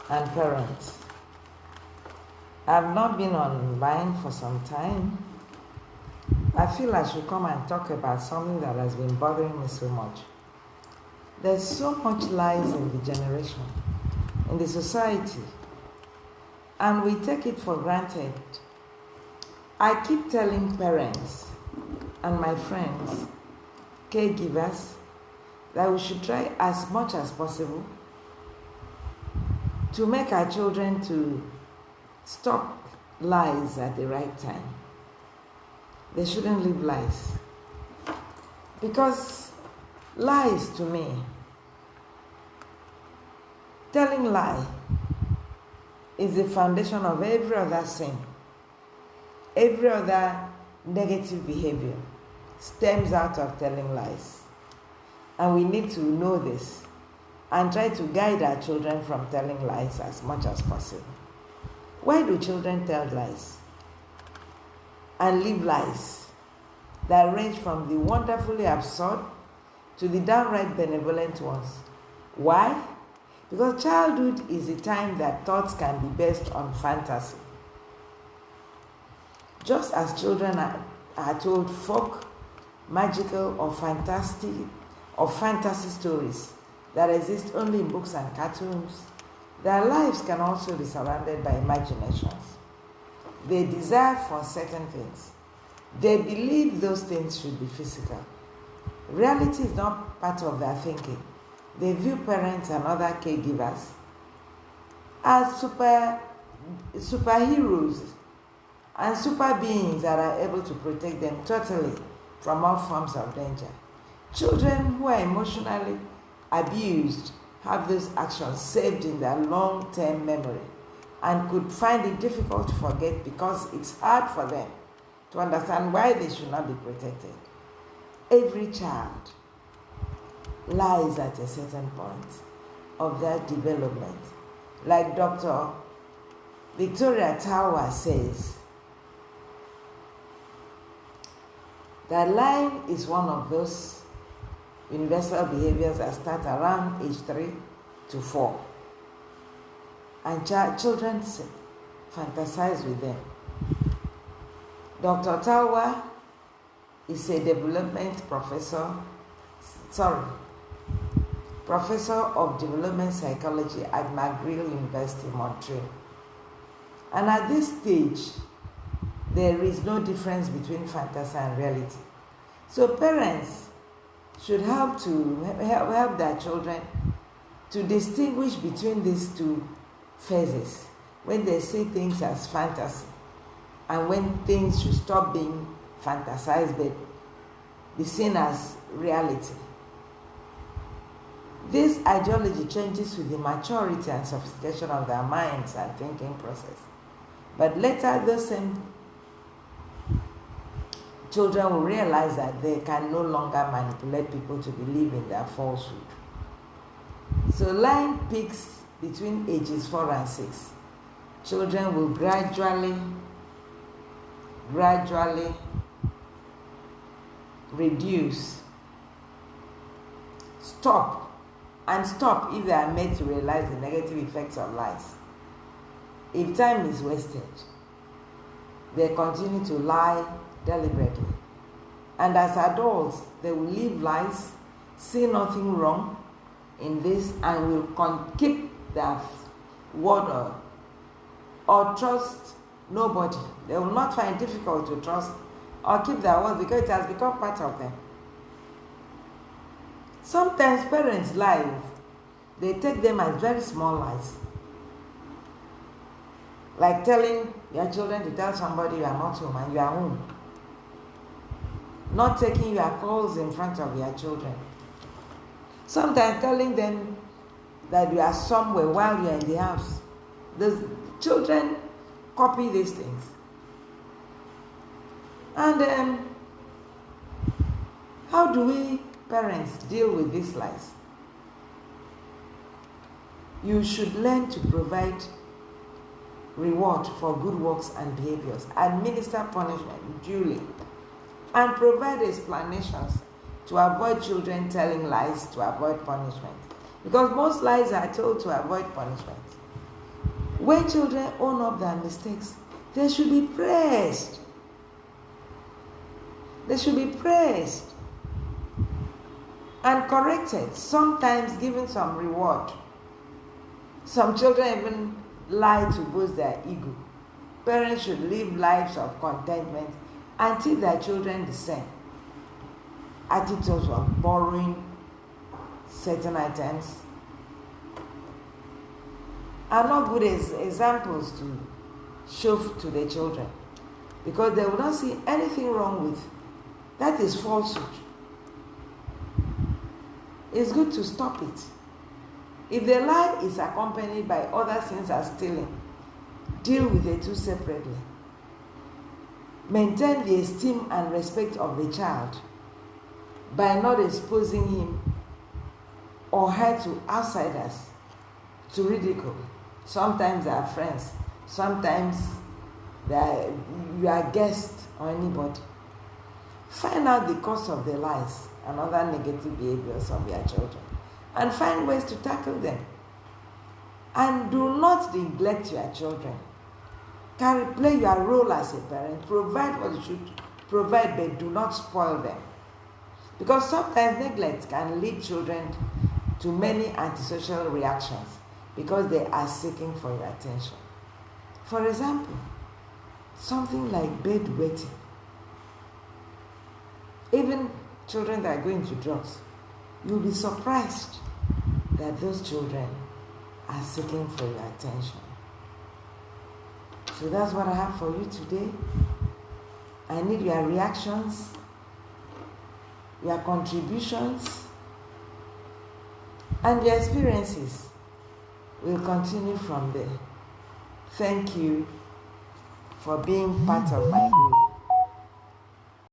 and parents. I've not been online for some time. I feel I should come and talk about something that has been bothering me so much. There's so much lies in the generation, in the society, and we take it for granted. I keep telling parents and my friends, caregivers, that we should try as much as possible to make our children to stop lies at the right time. They shouldn't live lies. Because lies, to me, telling lie is the foundation of every other sin. Every other negative behavior stems out of telling lies. And we need to know this and try to guide our children from telling lies as much as possible. Why do children tell lies and live lies that range from the wonderfully absurd to the downright benevolent ones? Why? Because childhood is the time that thoughts can be based on fantasy. Just as children are told folk, magical, or fantasy stories that exist only in books and cartoons, their lives can also be surrounded by imaginations. They desire for certain things. They believe those things should be physical. Reality is not part of their thinking. They view parents and other caregivers as superheroes and super beings that are able to protect them totally from all forms of danger. Children who are emotionally abused have those actions saved in their long-term memory and could find it difficult to forget because it's hard for them to understand why they should not be protected. Every child lies at a certain point of their development. Like Dr. Victoria Tower says, that lying is one of those universal behaviors that start around age 3 to 4. And children fantasize with them. Dr. Tower is a professor of development psychology at McGill University, Montreal. And at this stage, there is no difference between fantasy and reality. So parents should help their children to distinguish between these two phases, when they see things as fantasy and when things should stop being fantasized but be seen as reality. This ideology changes with the maturity and sophistication of their minds and thinking process. But later, those same children will realize that they can no longer manipulate people to believe in their falsehood. So lying peaks between ages 4 and 6. Children will gradually reduce, stop if they are made to realize the negative effects of lies. If time is wasted, they continue to lie deliberately. And as adults, they will live lies, see nothing wrong in this, and will keep their word or trust nobody. They will not find it difficult to trust or keep their word because it has become part of them. Sometimes parents lie. They take them as very small lies. Like telling your children to tell somebody you are not home and you are home. Not taking your calls in front of your children. Sometimes telling them that you are somewhere while you are in the house. The children copy these things. And how do we parents deal with these lies? You should learn to provide reward for good works and behaviors, administer punishment duly, and provide explanations to avoid children telling lies to avoid punishment. Because most lies are told to avoid punishment. When children own up their mistakes, they should be praised. They should be praised and corrected, sometimes given some reward. Some children even lie to boost their ego. Parents should live lives of contentment and teach their children the same. Attitudes of borrowing certain items are not good examples to show to the children, because they will not see anything wrong with that. Is falsehood. It's good to stop it. If the lie is accompanied by other sins as stealing, deal with the two separately. Maintain the esteem and respect of the child by not exposing him or her to outsiders, to ridicule. Sometimes they are friends, sometimes you are guests or anybody. Find out the cause of the lies and other negative behaviors of your children and find ways to tackle them. And do not neglect your children. Play your role as a parent. Provide what you should provide, but do not spoil them. Because sometimes neglect can lead children to many antisocial reactions because they are seeking for your attention. For example, something like bedwetting. Even children that are going to drugs, you'll be surprised that those children are seeking for your attention. So that's what I have for you today. I need your reactions, your contributions, and your experiences. We'll continue from there. Thank you for being part of my group.